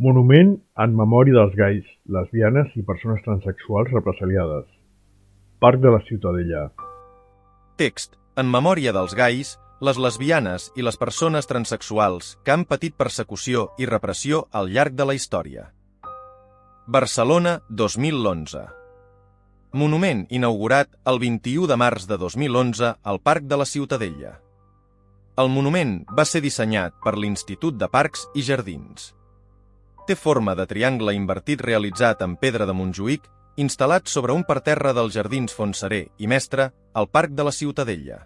Monument en memòria dels gais, lesbianes i persones transsexuals represaliades. Parc de la Ciutadella. Text. En memòria dels gais, les lesbianes i les persones transsexuals que han patit persecució i repressió al llarg de la història. Barcelona, 2011. Monument inaugurat el 21 de març de 2011 al Parc de la Ciutadella. El monument va ser dissenyat per l'Institut de Parcs i Jardins. Té forma de triangle invertit realitzat en pedra de Montjuïc, instal·lat sobre un parterre dels Jardins Fontserè i Mestre, al Parc de la Ciutadella.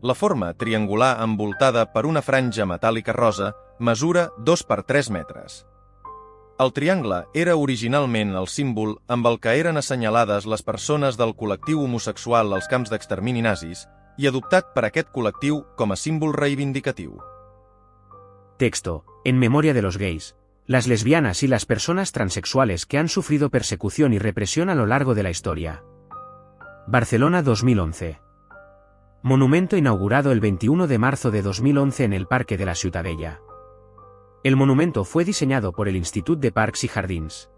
La forma triangular envoltada per una franja metàl·lica rosa mesura 2 per 3 metres. El triangle era originalment el símbol amb el que eren assenyalades les persones del col·lectiu homosexual als camps d'extermini nazis i adoptat per aquest col·lectiu com a símbol reivindicatiu. Texto. En memoria de los gays, las lesbianas y las personas transexuales que han sufrido persecución y represión a lo largo de la historia. Barcelona 2011. Monumento inaugurado el 21 de marzo de 2011 en el Parque de la Ciutadella. El monumento fue diseñado por el Institut de Parcs y Jardins.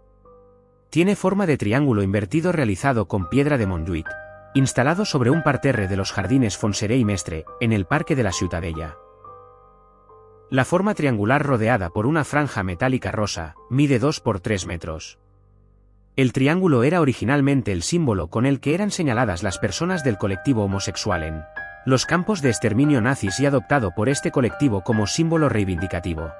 Tiene forma de triángulo invertido realizado con piedra de Montjuïc, instalado sobre un parterre de los Jardines Fontserè y Mestre, en el Parque de la Ciutadella. La forma triangular rodeada por una franja metálica rosa, mide 2 por 3 metros. El triángulo era originalmente el símbolo con el que eran señaladas las personas del colectivo homosexual en los campos de exterminio nazis y adoptado por este colectivo como símbolo reivindicativo.